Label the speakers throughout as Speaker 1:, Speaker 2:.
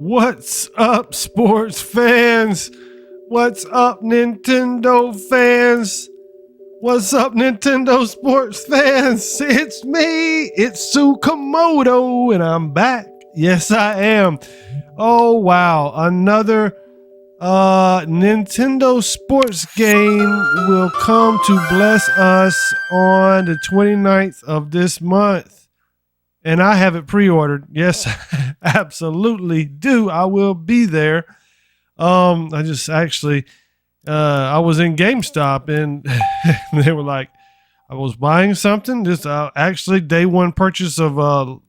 Speaker 1: What's up, sports fans? What's up, Nintendo fans? What's up, Nintendo sports fans? It's me, Itsu Komodo, and I'm back. Yes, I am. Oh, wow. Another Nintendo sports game will come to bless us on the 29th of this month. And I have it pre-ordered. Yes, absolutely do. I will be there. I just actually, I was in GameStop and they were like, I was buying something. Just actually day one purchase of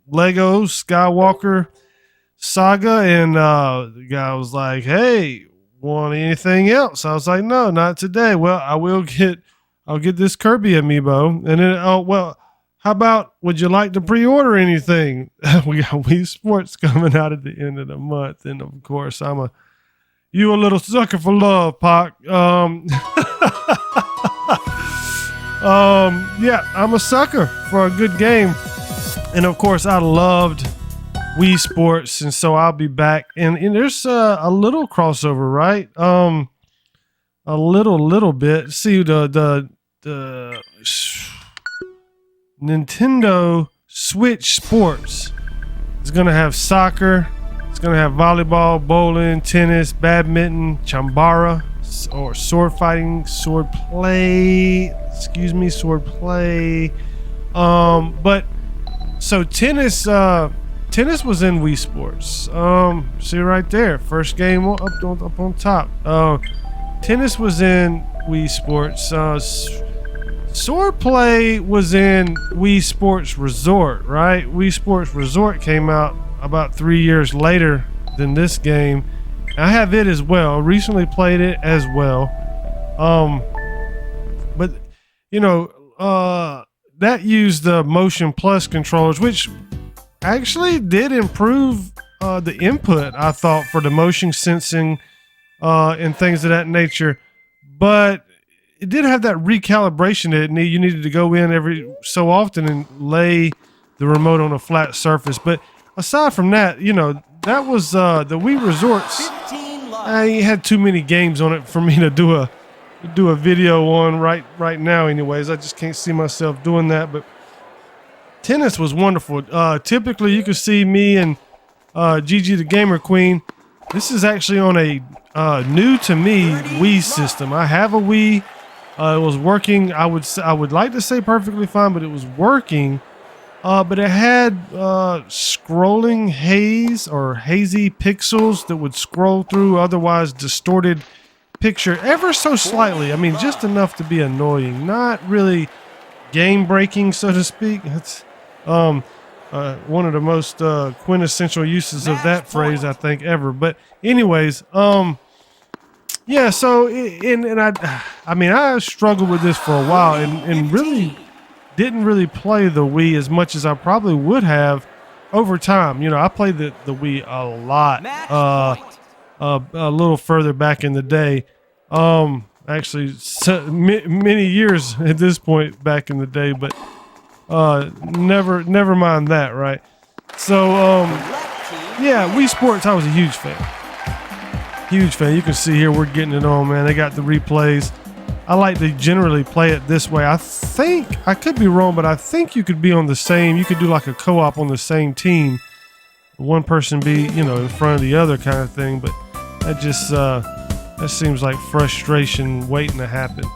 Speaker 1: Lego Skywalker Saga, and the guy was like, "Hey, want anything else?" I was like, "No, not today." Well, I'll get this Kirby amiibo, and then how about, would you like to pre-order anything? We got Wii Sports coming out at the end of the month. And of course, you a little sucker for love, Pac. Yeah, I'm a sucker for a good game. And of course, I loved Wii Sports. And so I'll be back. And there's a little crossover, right? A little bit. See, the Nintendo Switch Sports is going to have soccer. It's going to have volleyball, bowling, tennis, badminton, chambara, or sword fighting, sword play. But so tennis was in Wii Sports. See right there, first game up on top. Tennis was in Wii Sports. Swordplay was in Wii Sports Resort, right? Wii Sports Resort came out about 3 years later than this game. I have it as well. Recently played it as well. But that used the Motion Plus controllers, which actually did improve the input, I thought, for the motion sensing and things of that nature. But it did have that recalibration that you needed to go in every so often and lay the remote on a flat surface. But aside from that, that was the Wii Resorts. I had too many games on it for me to do a video on right now. Anyways, I just can't see myself doing that. But tennis was wonderful. Typically, you could see me and Gigi the Gamer Queen. This is actually on a new to me Wii system. I have a Wii. It was working. I would like to say perfectly fine, but it was working. But it had scrolling haze or hazy pixels that would scroll through otherwise distorted picture ever so slightly. I mean, just enough to be annoying. Not really game breaking, so to speak. It's one of the most quintessential uses of that phrase I think ever. But anyways, yeah, so I struggled with this for a while and really didn't really play the Wii as much as I probably would have over time. I played the Wii a lot, a little further back in the day. Actually, many years at this point back in the day, but never mind that, right? So, yeah, Wii Sports, I was a huge fan. Huge fan. You can see here we're getting it on, man. They got the replays. I like to generally play it this way. I think, I could be wrong, but I think you could be on the same, you could do like a co-op on the same team. One person be, in front of the other kind of thing, but that just, that seems like frustration waiting to happen.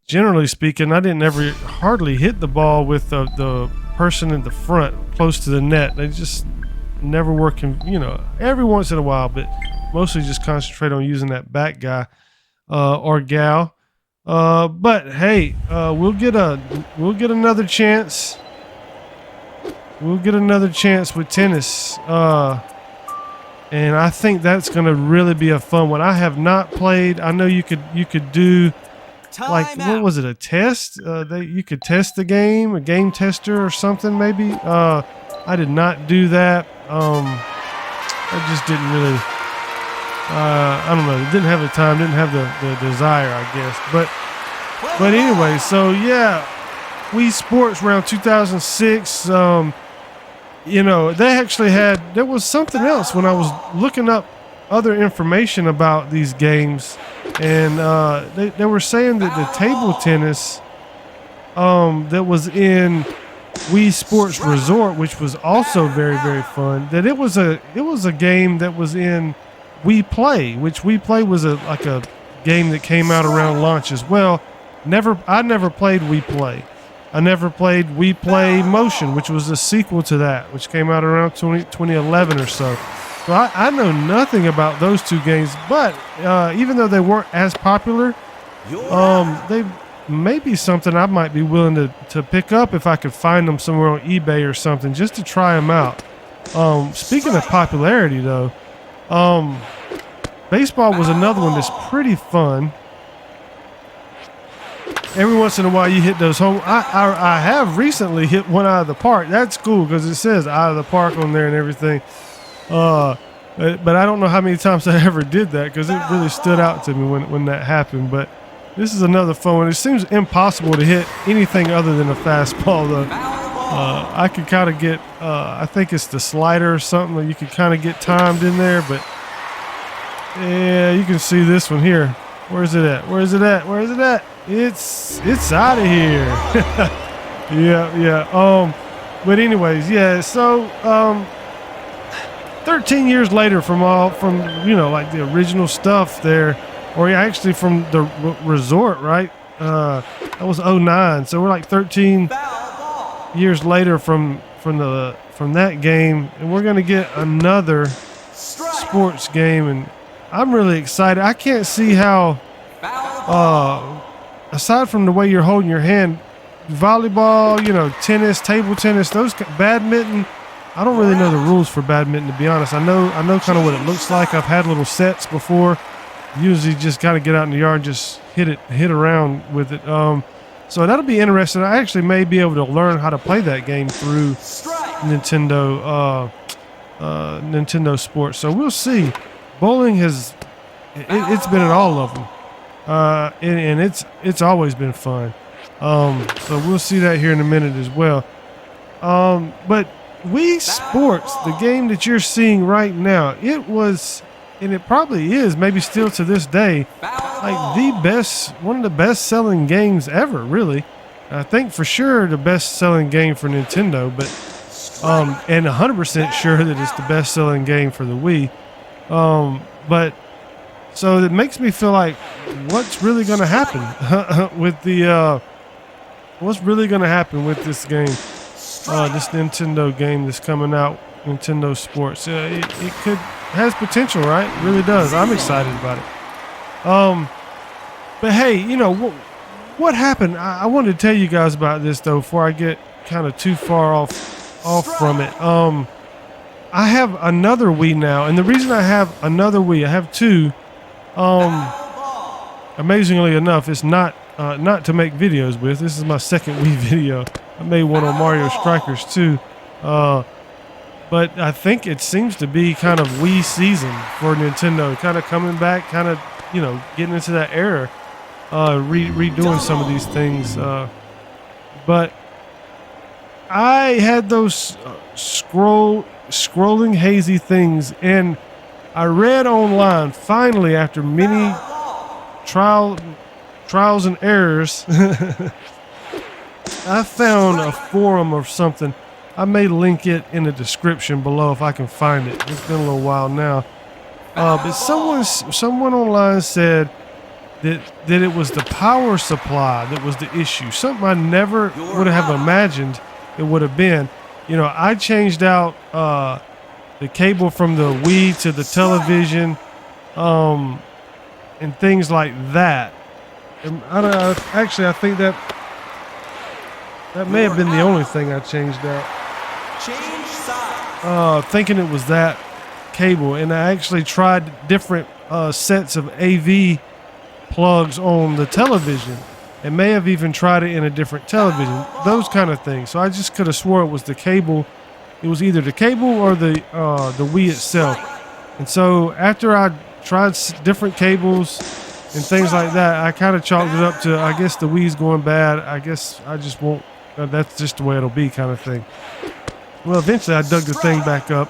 Speaker 1: Generally speaking, I didn't ever hardly hit the ball with the person in the front close to the net. They just never working, every once in a while, but mostly just concentrate on using that back guy or gal. But hey, we'll get another chance. We'll get another chance with tennis. And I think that's going to really be a fun one. I have not played. I know you could do like, what was it? A test? You could test the game, a game tester or something maybe. I did not do that. I just didn't really, I don't know. Didn't have the time, didn't have the desire, I guess. But anyway, so yeah, Wii Sports around 2006. you know, there was something else when I was looking up other information about these games, and they were saying that the table tennis that was in Wii Sports Resort, which was also very, very fun, that it was a game that was in Wii Play, which Wii Play was like a game that came out around launch as well. I never played Wii Play. I never played Wii Play Motion, which was a sequel to that, which came out around 2011 or so. So I know nothing about those two games, but even though they weren't as popular, they may be something I might be willing to pick up if I could find them somewhere on eBay or something, just to try them out. Speaking of popularity, though, baseball was another one that's pretty fun. Every once in a while you hit those home. I have recently hit one out of the park. That's cool because it says out of the park on there and everything. But I don't know how many times I ever did that because it really stood out to me when that happened. But this is another fun one. It seems impossible to hit anything other than a fastball, though. I could kind of get, I think it's the slider or something that you could kind of get timed in there. But yeah, you can see this one here. Where's it at? Where's it at? Where is it at? It's out of here. Yeah. But anyways, yeah. So 13 years later from like the original stuff there, or actually from the resort, right? That was 2009. So we're like 13 years later from that game, and we're gonna get another sports game, and I'm really excited. I can't see how, aside from the way you're holding your hand, volleyball, tennis, table tennis, badminton. I don't really know the rules for badminton, to be honest. I know kind of what it looks like. I've had little sets before. Usually just kind of get out in the yard and just hit around with it. So that'll be interesting. I actually may be able to learn how to play that game through Nintendo Sports. So we'll see. Bowling it's been at all of them. And it's always been fun. So we'll see that here in a minute as well. But Wii Sports, the game that you're seeing right now, it was, and it probably is, maybe still to this day, like one of the best-selling games ever, really. I think for sure the best-selling game for Nintendo, but and 100% sure that it's the best-selling game for the Wii. But so it makes me feel like, what's really going to happen with this game? This Nintendo game that's coming out, Nintendo Sports. It has potential, right? It really does. I'm excited about it. But hey, what happened? I wanted to tell you guys about this though before I get kind of too far off from it. I have another Wii now, and the reason I have another Wii, I have two. Amazingly enough, it's not to make videos with. This is my second Wii video. I made one on Mario Strikers too. But I think it seems to be kind of Wii season for Nintendo, kind of coming back, kind of, getting into that era, redoing some of these things. But I had those scrolling hazy things, and I read online, finally, after many trials and errors, I found a forum or something. I may link it in the description below if I can find it. It's been a little while now. But someone online said that it was the power supply that was the issue. Something I never would have imagined it would have been. I changed out the cable from the Wii to the television, and things like that. And I think that may have been the only thing I changed out. Thinking it was that cable, and I actually tried different sets of AV plugs on the television, and may have even tried it in a different television. Those kind of things. So I just could have swore it was the cable. It was either the cable or the Wii itself. And so after I tried different cables and things like that, I kind of chalked it up to, I guess the Wii's going bad. I guess I just won't. That's just the way it'll be, kind of thing. Well, eventually I dug the thing back up,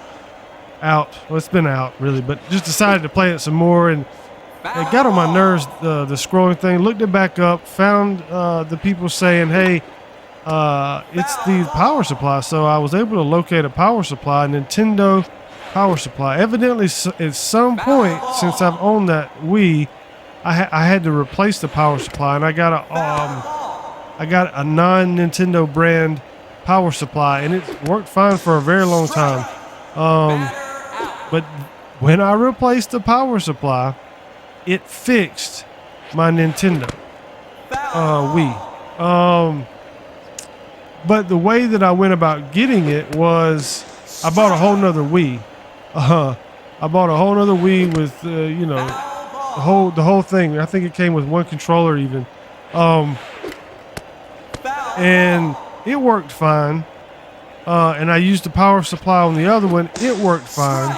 Speaker 1: out. Well, it's been out really, but just decided to play it some more, and it got on my nerves, the scrolling thing. Looked it back up, found the people saying, hey, it's the power supply. So I was able to locate a power supply, Nintendo power supply. Evidently, at some point since I've owned that Wii, I had to replace the power supply, and I got a non-Nintendo brand power supply, and it worked fine for a very long time. But when I replaced the power supply, it fixed my Nintendo Wii. But the way that I went about getting it was I bought a whole nother Wii. I bought a whole nother Wii with, you know, the whole thing. I think it came with one controller even. And it worked fine. And I used the power supply on the other one. It worked fine.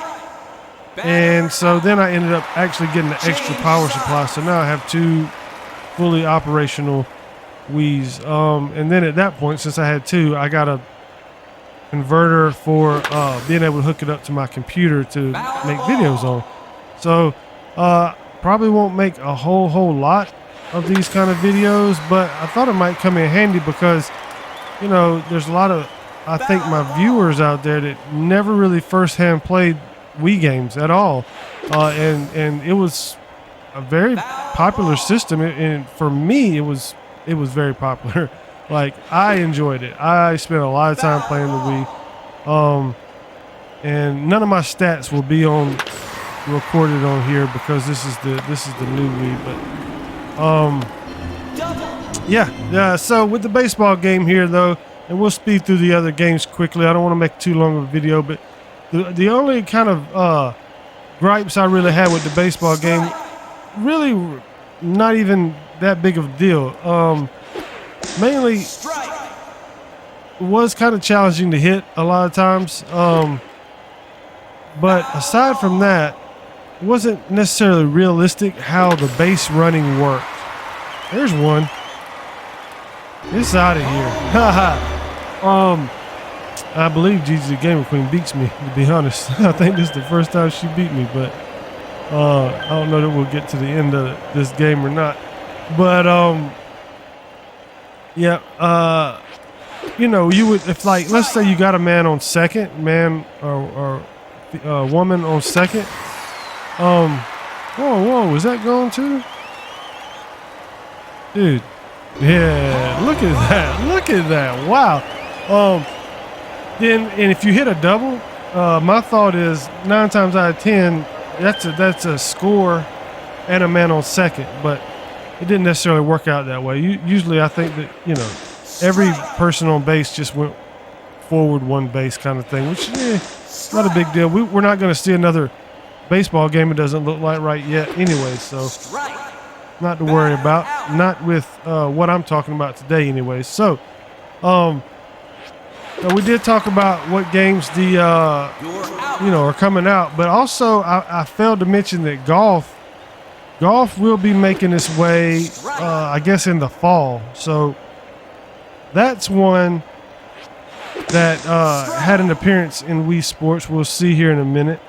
Speaker 1: And so then I ended up actually getting the extra power supply. So now I have two fully operational Wiis. And then at that point, since I had two, I got a converter for being able to hook it up to my computer to make videos on. So probably won't make a whole lot of these kind of videos, but I thought it might come in handy because, you know, there's a lot of, I think, my viewers out there that never really firsthand played Wii games at all, and it was a very popular system, and for me it was very popular. Like, I enjoyed it. I spent a lot of time playing the Wii, and none of my stats will be recorded on here because this is the new Wii. But yeah. So with the baseball game here though, and we'll speed through the other games quickly. I don't want to make too long of a video, but the only kind of gripes I really had with the baseball game, really not even that big of a deal. Mainly, it was kind of challenging to hit a lot of times. But aside from that, it wasn't necessarily realistic how the base running worked. There's one. It's out of here. I believe Gigi the Gamer Queen beats me, to be honest. I think this is the first time she beat me, but I don't know that we'll get to the end of this game or not. But yeah, you know, you would, if, like, let's say you got a man on second, or woman on second. Whoa, is that going too? Dude, yeah, look at that, wow. And if you hit a double, my thought is 9 times out of 10, that's a score and a man on second, but it didn't necessarily work out that way. Usually I think that, you know, every person on base just went forward one base kind of thing, which is not a big deal. We're not going to see another baseball game, it doesn't look like, right yet anyway, so not to worry about. Not with what I'm talking about today anyway. So we did talk about what games the you know, are coming out, but also I failed to mention that golf will be making its way I guess in the fall. So that's one that had an appearance in Wii Sports. We'll see here in a minute.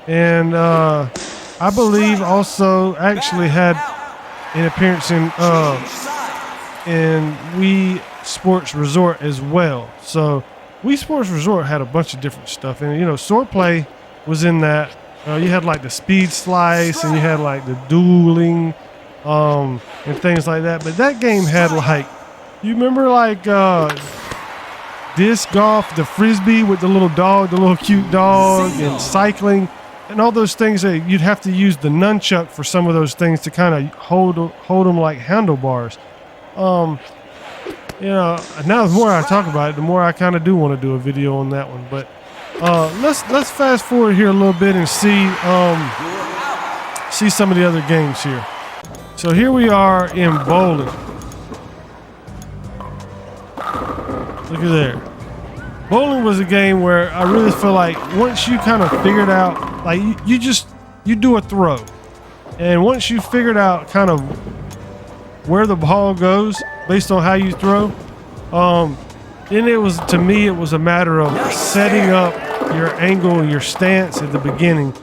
Speaker 1: And I believe also actually had an appearance in Wii Sports Resort as well. So Wii Sports Resort had a bunch of different stuff, and, you know, Swordplay was in that. You had like the speed slice, and you had like the dueling and things like that. But that game had, like, you remember, like disc golf, the frisbee with the little dog, the little cute dog, and cycling, and all those things that you'd have to use the nunchuck for some of those things to kind of hold them like handlebars. You know, now the more I talk about it, the more I kind of do want to do a video on that one. But let's fast forward here a little bit and see some of the other games here. So here we are in bowling. Look at there. Bowling was a game where I really feel like once you kind of figured out, like, you do a throw, and once you figured out kind of where the ball goes based on how you throw, then it was, to me, it was a matter of setting up your angle and your stance at the beginning.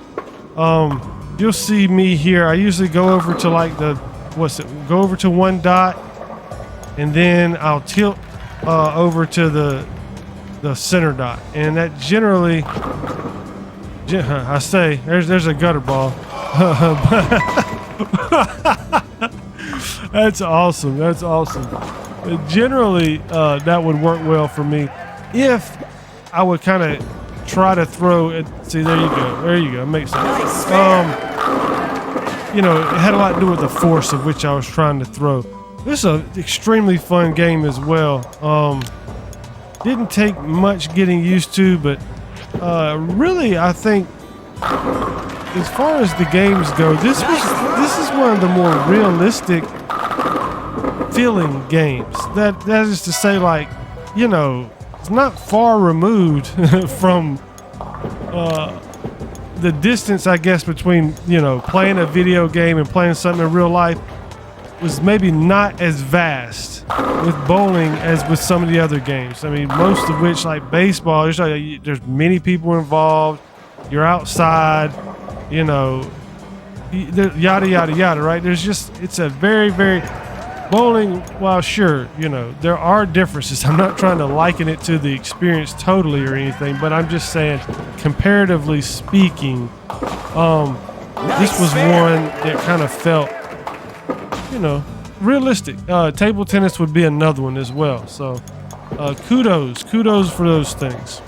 Speaker 1: You'll see me here. I usually go over to like go over to one dot, and then I'll tilt over to the center dot, and that generally, I say, there's a gutter ball. That's awesome. That's awesome. Generally, that would work well for me if I would kind of try to throw it. See, there you go. There you go. It makes sense. You know, it had a lot to do with the force of which I was trying to throw. This is an extremely fun game as well. Didn't take much getting used to, but really, I think as far as the games go, this is one of the more realistic feeling games. That is to say, like, you know, it's not far removed from the distance, I guess, between, you know, playing a video game and playing something in real life was maybe not as vast with bowling as with some of the other games. I mean, most of which, like baseball, there's many people involved. You're outside, you know, yada, yada, yada, right? It's a very, very bowling. While sure, you know, there are differences. I'm not trying to liken it to the experience totally or anything, but I'm just saying, comparatively speaking, this was one that kind of felt, you know, realistic. Table tennis would be another one as well. So kudos for those things.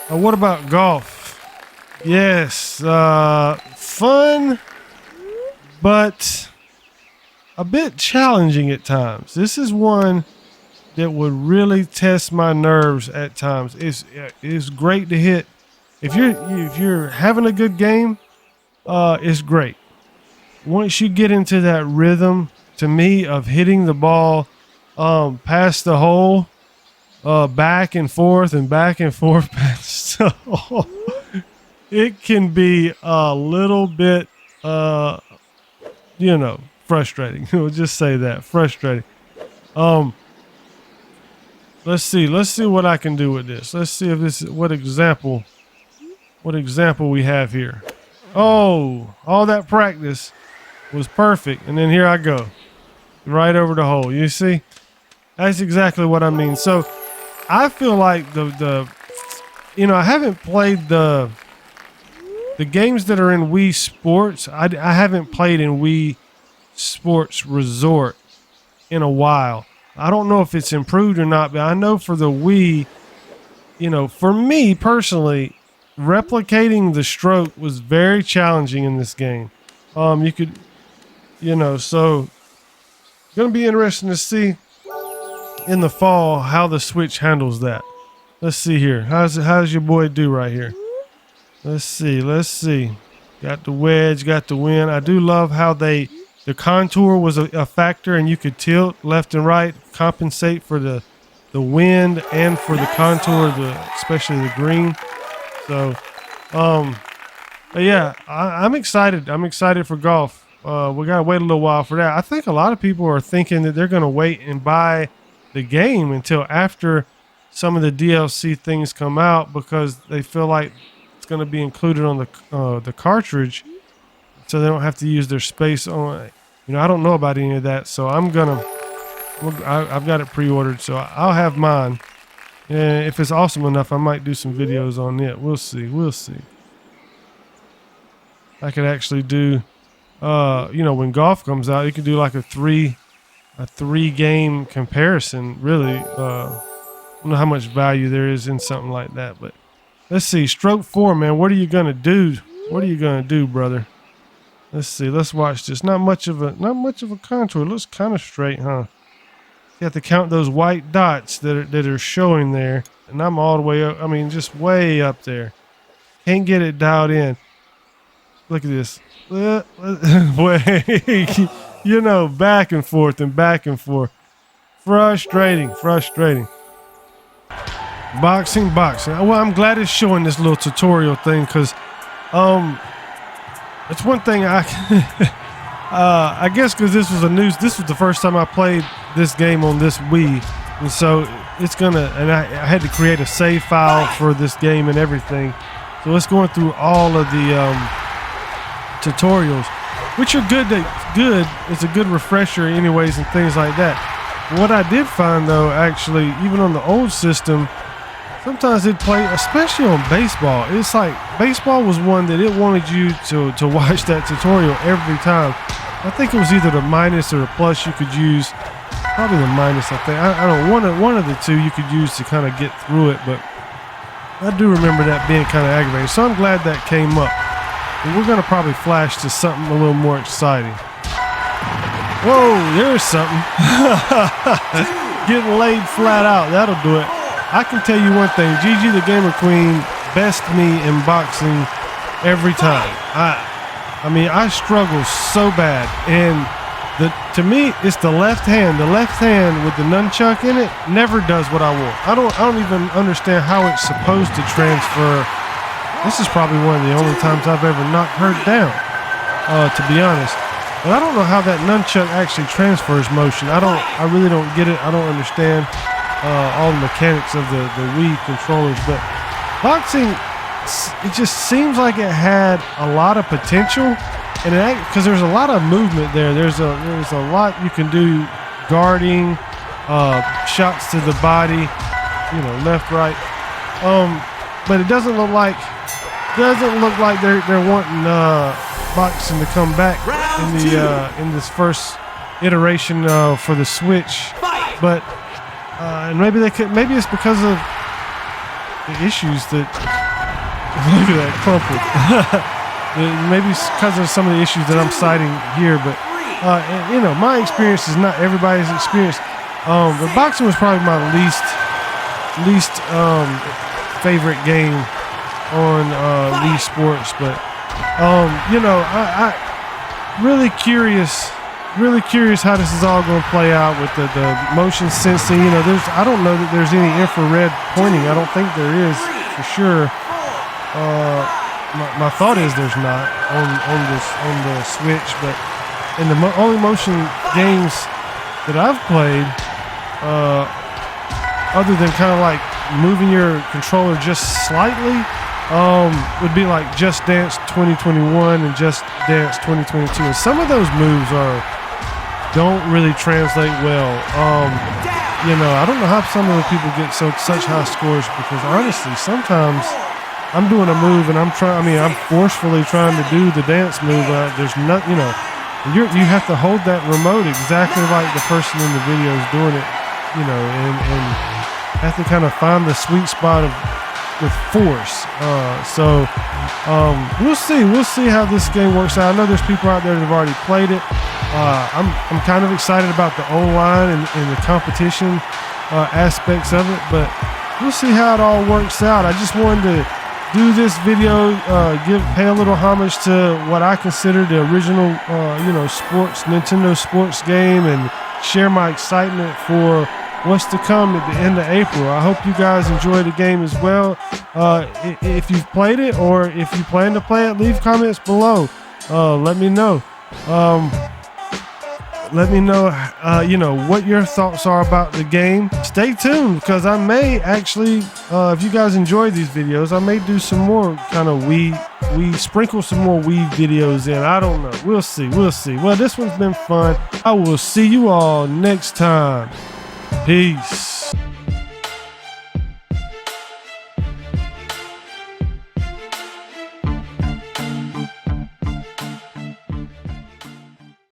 Speaker 1: What about golf? Yes, fun, but a bit challenging at times. This is one that would really test my nerves at times. It's great to hit. If you're having a good game, it's great. Once you get into that rhythm, to me, of hitting the ball past the hole, back and forth past the hole, it can be a little bit, you know, frustrating. We'll just say that, frustrating. Let's see what I can do with this. Let's see if this is what example we have here. Oh, all that practice was perfect, and then here I go, right over the hole. You see, that's exactly what I mean. So I feel like the you know, I haven't played the games that are in Wii Sports. I haven't played in Wii Sports Resort in a while. I don't know if it's improved or not, but I know for the Wii, you know, for me personally, replicating the stroke was very challenging in this game. You could, you know, so gonna be interesting to see in the fall how the Switch handles that. Let's see here. How's your boy do right here? Let's see. Got the wedge, got the wind. I do love how the contour was a factor, and you could tilt left and right, compensate for the wind and for the contour, especially the green. So, but yeah, I'm excited. I'm excited for golf. We gotta wait a little while for that. I think a lot of people are thinking that they're gonna wait and buy the game until after some of the DLC things come out, because they feel like it's going to be included on the cartridge, so they don't have to use their space on it. You know, I don't know about any of that, so I've got it pre-ordered, so I'll have mine. And if it's awesome enough, I might do some videos on it. We'll see. I could actually do, you know, when golf comes out, you could do like a three game comparison. Really, I don't know how much value there is in something like that, but let's see. Stroke 4, man. What are you gonna do? What are you gonna do, brother? Let's see. Let's watch this. Not much of a contour. It looks kind of straight, huh? You have to count those white dots that are showing there, and I'm all the way up. I mean, just way up there. Can't get it dialed in. Look at this. Wait, you know, back and forth. Frustrating. Boxing. Well, I'm glad it's showing this little tutorial thing because it's one thing I guess because this was the first time I played this game on this Wii, and so I had to create a save file for this game and everything. So it's going through all of the tutorials, which are good. It's a good refresher anyways and things like that. What I did find though, actually, even on the old system, sometimes it played, especially on baseball. It's like baseball was one that it wanted you to watch that tutorial every time. I think it was either the minus or the plus you could use. Probably the minus, I think. I don't know, one of the two you could use to kind of get through it, but I do remember that being kind of aggravating. So I'm glad that came up. And we're going to probably flash to something a little more exciting. Whoa, there's something. Getting laid flat out. That'll do it. I can tell you one thing. Gigi the Gamer Queen best me in boxing every time. I mean, I struggle so bad. And to me, it's the left hand. The left hand with the nunchuck in it never does what I want. I don't even understand how it's supposed to transfer. This is probably one of the only times I've ever knocked her down, to be honest. But I don't know how that nunchuck actually transfers motion. I really don't get it. I don't understand all the mechanics of the Wii controllers. But boxing, it just seems like it had a lot of potential, and because there's a lot of movement there. There's a lot you can do, guarding, shots to the body, left, right. But it doesn't look like they're wanting boxing to come back in this first iteration for the Switch. But and maybe it's because of the issues that look at that crumpled. Maybe it's because of some of the issues that I'm citing here, but my experience is not everybody's experience. But boxing was probably my least favorite game on Wii Sports, but I really curious how this is all going to play out with the motion sensing. I don't know that there's any infrared pointing. I don't think there is for sure. My thought is there's not on the Switch, but in the only motion games that I've played, other than kind of like moving your controller just slightly, would be like Just Dance 2021 and Just Dance 2022. And some of those moves don't really translate well. I don't know how some of the people get such high scores, because honestly, sometimes I'm doing a move and I'm forcefully trying to do the dance move. There's not, you have to hold that remote exactly like the person in the video is doing it, and have to kind of find the sweet spot with force. We'll see how this game works out. I know there's people out there that have already played it. I'm kind of excited about the online and the competition aspects of it, but we'll see how it all works out. I just wanted to do this video, pay a little homage to what I consider the original, Nintendo sports game, and share my excitement for what's to come at the end of April. I hope you guys enjoy the game as well. If you've played it, or if you plan to play it, leave comments below. Let me know. Let me know, what your thoughts are about the game. Stay tuned, because I may actually, if you guys enjoy these videos, I may do some more kind of sprinkle some more Wii videos in. I don't know. We'll see. Well, this one's been fun. I will see you all next time. Peace.